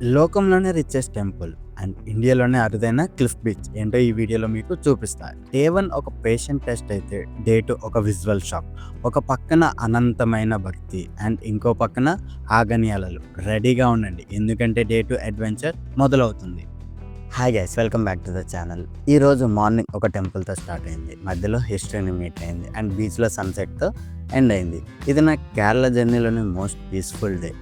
లోకంలోనే richest temple and ఇండియాలోనే అరుదైన క్లిఫ్ బీచ్ ఏంటో ఈ వీడియోలో మీకు చూపిస్తా. డే 1 ఒక పేషెంట్ టెస్ట్ అయితే డే 2 ఒక విజువల్ షాక్. ఒక పక్కన అనంతమైన భక్తి అండ్ ఇంకో పక్కన ఆగని అలలు. రెడీగా ఉండండి ఎందుకంటే డే 2 అడ్వెంచర్ మొదలవుతుంది. Hi guys, welcome back to the channel. ఈరోజు మార్నింగ్ ఒక టెంపుల్తో స్టార్ట్ అయింది, మధ్యలో హిస్టరీని మీట్ అయింది అండ్ బీచ్లో సన్సెట్తో ఎండ్ అయింది. ఇది నా కేరళ జర్నీలోని మోస్ట్ పీస్ఫుల్ డే.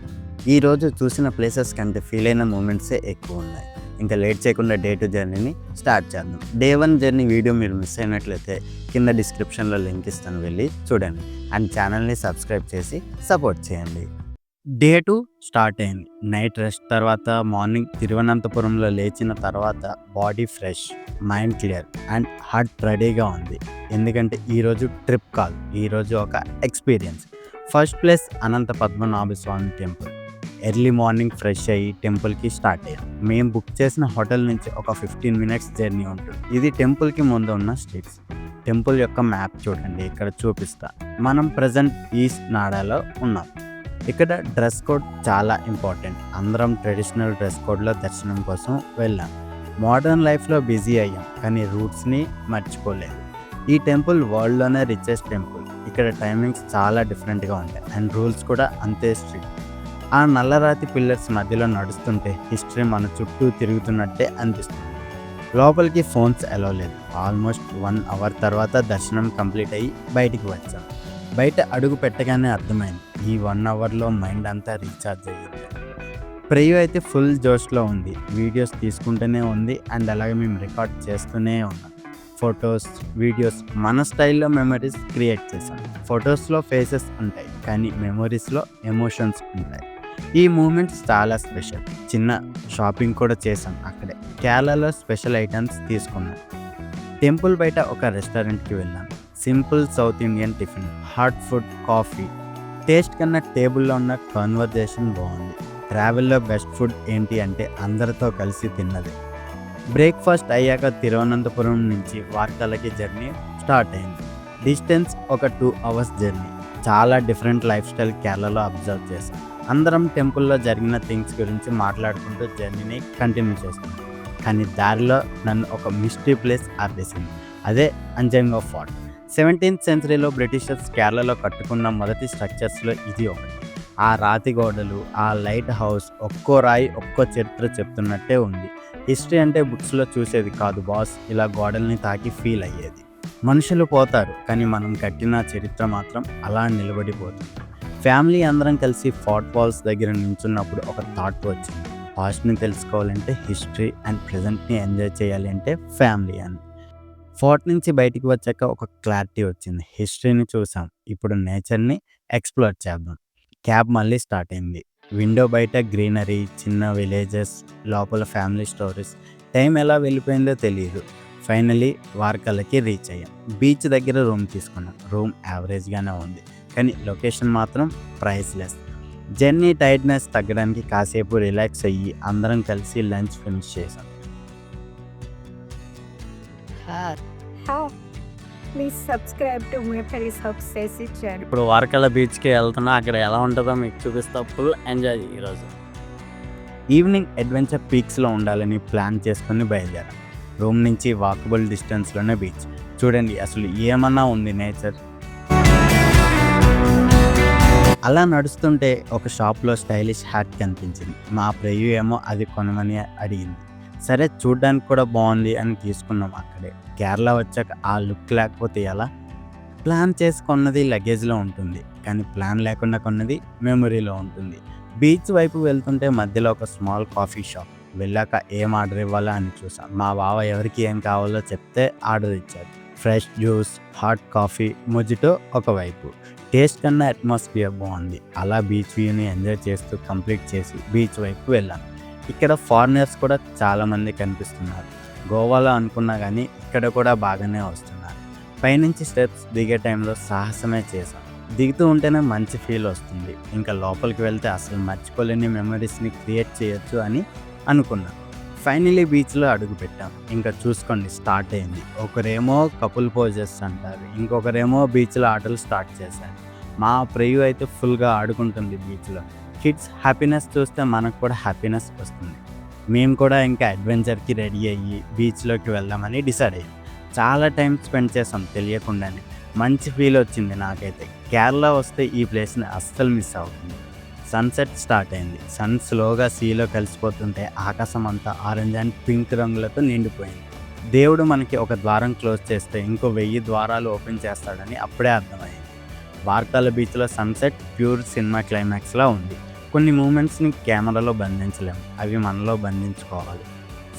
ఈరోజు చూసిన ప్లేసెస్ కంటే ఫీల్ అయిన మూమెంట్సే ఎక్కువ ఉన్నాయి. ఇంకా లేట్ చేయకుండా డే 2 జర్నీని స్టార్ట్ చేద్దాం. డే 1 జర్నీ వీడియో మీరు మిస్ అయినట్లయితే కింద డిస్క్రిప్షన్లో లింక్ ఇస్తాను, వెళ్ళి చూడండి అండ్ ఛానల్ని సబ్స్క్రైబ్ చేసి సపోర్ట్ చేయండి. డే 2 స్టార్ట్ అయింది. నైట్ రెస్ట్ తర్వాత మార్నింగ్ తిరువనంతపురంలో లేచిన తర్వాత body fresh, mind clear and heart రెడీగా ఉంది. ఎందుకంటే ఈరోజు ట్రిప్ కాల్, ఈరోజు ఒక experience. First place Anantha Padmanabha స్వామి టెంపుల్. ఎర్లీ మార్నింగ్ ఫ్రెష్ అయ్యి టెంపుల్కి స్టార్ట్ అయ్యాం. మేము బుక్ చేసిన హోటల్ నుంచి ఒక 15 మినిట్స్ జర్నీ ఉంటుంది. ఇది టెంపుల్కి ముందు ఉన్న స్ట్రీట్స్. టెంపుల్ యొక్క మ్యాప్ చూడండి, ఇక్కడ చూపిస్తా. మనం ప్రజెంట్ ఈస్ట్ నాడాలో ఉన్నాం. ఇక్కడ డ్రెస్ కోడ్ చాలా ఇంపార్టెంట్. అందరం ట్రెడిషనల్ డ్రెస్ కోడ్లో దర్శనం కోసం వెళ్ళాం. మోడర్న్ లైఫ్లో బిజీ అయ్యాం కానీ రూట్స్ని మర్చిపోలేదు. ఈ టెంపుల్ వరల్డ్లోనే రిచెస్ట్ టెంపుల్. ఇక్కడ టైమింగ్స్ చాలా డిఫరెంట్గా ఉంటాయి అండ్ రూల్స్ కూడా అంతే స్ట్రిక్ట్. ఆ నల్లరాతి పిల్లర్స్ మధ్యలో నడుస్తుంటే హిస్టరీ మన చుట్టూ తిరుగుతున్నట్టే అనిపిస్తుంది. లోపలికి ఫోన్స్ అలౌ లేదు. ఆల్మోస్ట్ 1 అవర్ తర్వాత దర్శనం కంప్లీట్ అయ్యి బయటికి వచ్చాం. బయట అడుగు పెట్టగానే అర్థమైంది, ఈ 1 అవర్లో మైండ్ అంతా రీఛార్జ్ అయ్యింది. ప్రేయర్ అయితే ఫుల్ జోష్లో ఉంది. వీడియోస్ తీసుకుంటూనే ఉంది అండ్ అలాగే మేము రికార్డ్ చేస్తూనే ఉన్నాం. ఫొటోస్, వీడియోస్ మన స్టైల్లో మెమరీస్ క్రియేట్ చేశాం. ఫొటోస్లో ఫేసెస్ ఉంటాయి కానీ మెమరీస్లో ఎమోషన్స్ ఉంటాయి. ఈ మూమెంట్స్ చాలా స్పెషల్. చిన్న షాపింగ్ కూడా చేసాం అక్కడే. కేరళలో స్పెషల్ ఐటమ్స్ తీసుకున్నాం. టెంపుల్ బయట ఒక రెస్టారెంట్కి వెళ్ళాం. Simple south Indian tiffin, hot food, coffee. Taste కన్నా టేబుల్లో ఉన్న కన్వర్జేషన్ బాగుంది. ట్రావెల్లో బెస్ట్ ఫుడ్ ఏంటి అంటే అందరితో కలిసి తిన్నది. బ్రేక్ఫాస్ట్ అయ్యాక తిరువనంతపురం నుంచి వార్కలకి జర్నీ స్టార్ట్ అయింది. డిస్టెన్స్ ఒక 2 అవర్స్ జర్నీ. చాలా డిఫరెంట్ లైఫ్ స్టైల్ కేరళలో అబ్జర్వ్ చేశాం. అందరం టెంపుల్లో జరిగిన థింగ్స్ గురించి మాట్లాడుకుంటూ జర్నీని కంటిన్యూ చేస్తాం. కానీ దారిలో నన్ను ఒక మిస్టరీ ప్లేస్ ఆపేసింది. అదే అంజంగో ఫోర్ట్. 17th సెంచరీలో బ్రిటిషర్స్ కేరళలో కట్టుకున్న మొదటి స్ట్రక్చర్స్లో ఇది ఒకటి. ఆ రాతి గోడలు, ఆ లైట్ హౌస్, ఒక్కో రాయి ఒక్కో చరిత్ర చెప్తున్నట్టే ఉంది. హిస్టరీ అంటే బుక్స్లో చూసేది కాదు బాస్, ఇలా గోడల్ని తాకి ఫీల్ అయ్యేది. మనుషులు పోతారు కానీ మనం కట్టిన చరిత్ర మాత్రం అలా నిలబడిపోతుంది. ఫ్యామిలీ అందరం కలిసి ఫోర్ట్ వాల్స్ దగ్గర నించున్నప్పుడు ఒక థాట్ వచ్చింది. పాస్ట్ని తెలుసుకోవాలంటే హిస్టరీ అండ్ ప్రజెంట్ని ఎంజాయ్ చేయాలి అంటే ఫ్యామిలీ అని. ఫోర్ట్ నుంచి బయటికి వచ్చాక ఒక క్లారిటీ వచ్చింది. హిస్టరీని చూసాం, ఇప్పుడు నేచర్ని ఎక్స్ప్లోర్ చేద్దాం. క్యాబ్ మళ్ళీ స్టార్ట్ అయింది. విండో బయట గ్రీనరీ, చిన్న విలేజెస్, లోపల ఫ్యామిలీ స్టోరీస్. టైం ఎలా వెళ్ళిపోయిందో తెలియదు. ఫైనలీ వార్కలకి రీచ్ అయ్యాం. బీచ్ దగ్గర రూమ్ తీసుకున్నాం. రూమ్ యావరేజ్గానే ఉంది కానీ లొకేషన్ మాత్రం ప్రైస్లెస్. జర్నీ టైర్డ్నెస్ తగ్గడానికి కాసేపు రిలాక్స్ అయ్యి అందరం కలిసి లంచ్ ఫినిష్ చేసాం. Please subscribe to my Paris Obsessy channel. ఇప్పుడు వార్కల బీచ్కి వెళ్తున్నా, అక్కడ ఎలా ఉంటుందో మీకు చూపిస్తా. ఫుల్ ఎంజాయ్ ఈరోజు. ఈవినింగ్ అడ్వెంచర్ పీక్స్లో ఉండాలని ప్లాన్ చేసుకుని బయలుదేరాం. రూమ్ నుంచి వాకబుల్ డిస్టెన్స్లోనే బీచ్. చూడండి అసలు ఏమన్నా ఉంది నేచర్. అలా నడుస్తుంటే ఒక షాప్లో స్టైలిష్ హ్యాట్ కనిపించింది. మా ప్రియు ఏమో అది కొనమని అడిగింది. సరే చూడ్డానికి కూడా బాగుంది అని తీసుకున్నాం. అక్కడే కేరళ వచ్చాక ఆ లుక్ లేకపోతే ఎలా? ప్లాన్ చేసి కొన్నది లగేజ్లో ఉంటుంది కానీ ప్లాన్ లేకుండా కొన్నది మెమొరీలో ఉంటుంది. బీచ్ వైపు వెళ్తుంటే మధ్యలో ఒక స్మాల్ కాఫీ షాప్. వెళ్ళాక ఏం ఆర్డర్ ఇవ్వాలా అని చూసాం. మా బావ ఎవరికి ఏం కావాలో చెప్తే ఆర్డర్ ఇచ్చారు. Fresh juice, hot coffee, mojito ఒకవైపు. టేస్ట్ కన్నా అట్మాస్ఫియర్ బాగుంది. అలా బీచ్ వ్యూని ఎంజాయ్ చేస్తూ కంప్లీట్ చేసి బీచ్ వైపు వెళ్ళాను. ఇక్కడ ఫారినర్స్ కూడా చాలామంది కనిపిస్తున్నారు. గోవాలో అనుకున్నా కానీ ఇక్కడ కూడా బాగానే వస్తున్నారు. పైనుంచి స్టెప్స్ దిగే టైంలో సాహసమే చేశాం. దిగుతూ ఉంటేనే మంచి ఫీల్ వస్తుంది. ఇంకా లోపలికి వెళ్తే అసలు మర్చిపోలేని మెమరీస్ని క్రియేట్ చేయొచ్చు అని అనుకున్నాను. ఫైనలీ బీచ్లో అడుగు పెట్టాం. ఇంకా చూసుకోండి స్టార్ట్ అయింది. ఒకరేమో కపుల్ పోజెస్ అంటారు, ఇంకొకరేమో బీచ్లో ఆటలు స్టార్ట్ చేశారు. మా ప్రియు అయితే ఫుల్గా ఆడుకుంటుంది బీచ్లో. కిడ్స్ హ్యాపీనెస్ చూస్తే మనకు కూడా హ్యాపీనెస్ వస్తుంది. మేము కూడా ఇంకా అడ్వెంచర్కి రెడీ అయ్యి బీచ్లోకి వెళ్దామని డిసైడ్ అయ్యాం. చాలా టైం స్పెండ్ చేసాం తెలియకుండానే. మంచి ఫీల్ వచ్చింది నాకైతే. కేరళ వస్తే ఈ ప్లేస్ని అస్సలు మిస్ అవుతుంది. సన్సెట్ స్టార్ట్ అయింది. సన్ స్లోగా సీలో కలిసిపోతుంటే ఆకాశం అంతా ఆరెంజ్ అండ్ పింక్ రంగులతో నిండిపోయింది. దేవుడు మనకి ఒక ద్వారం క్లోజ్ చేస్తే ఇంకో 1000 ద్వారాలు ఓపెన్ చేస్తాడని అప్పుడే అర్థమైంది. వార్కాల బీచ్లో సన్సెట్ ప్యూర్ సినిమా క్లైమాక్స్లా ఉంది. కొన్ని మూమెంట్స్ని కెమెరాలో బంధించలేము, అవి మనలో బంధించుకోవాలి.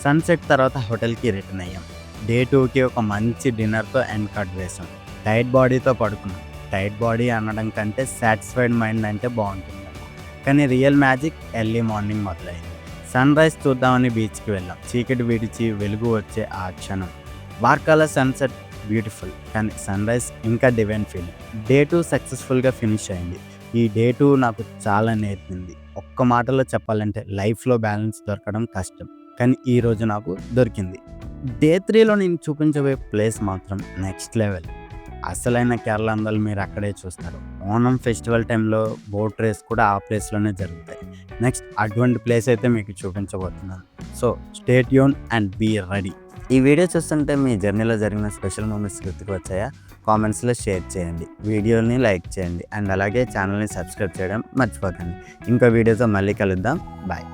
సన్సెట్ తర్వాత హోటల్కి రిటర్న్ అయ్యాం. డే 2కి ఒక మంచి డిన్నర్తో ఎండ్ కట్ వేసాం. టైట్ బాడీతో పడుకున్నాం. టైట్ బాడీ అనడం కంటే సాటిస్ఫైడ్ మైండ్ అంటే బాగుంటుంది. కానీ రియల్ మ్యాజిక్ ఎర్లీ మార్నింగ్ మొదలైంది. సన్ రైజ్ చూద్దామని బీచ్కి వెళ్ళాం. చీకటి విడిచి వెలుగు వచ్చే ఆ క్షణం. వార్కాల సన్సెట్ బ్యూటిఫుల్, కానీ సన్ రైజ్ ఇంకా డివైన్ ఫీలింగ్. డే 2 సక్సెస్ఫుల్గా ఫినిష్ అయింది. ఈ డే 2 నాకు చాలా నేర్పింది. ఒక్క మాటలో చెప్పాలంటే లైఫ్లో బ్యాలెన్స్ దొరకడం కష్టం, కానీ ఈరోజు నాకు దొరికింది. డే 3లో నేను చూపించబోయే ప్లేస్ మాత్రం నెక్స్ట్ లెవెల్. అసలైన కేరళ అందాలు మీరు అక్కడే చూస్తారు. ఓనం ఫెస్టివల్ టైంలో బోట్ రేస్ కూడా ఆ ప్లేస్లోనే జరుగుతాయి. నెక్స్ట్ అటువంటి ప్లేస్ అయితే మీకు చూపించబోతున్నాను. So stay tune and be ready. ఈ వీడియో చూస్తుంటే మీ జర్నీలో జరిగిన స్పెషల్ మూమెంట్స్ గుర్తుకు వచ్చాయా? కామెంట్స్లో షేర్ చేయండి, వీడియోని లైక్ చేయండి, అండ్ అలాగే ఛానల్ని సబ్స్క్రైబ్ చేయడం మర్చిపోకండి. ఇంకో వీడియోతో మళ్ళీ కలుద్దాం. బాయ్.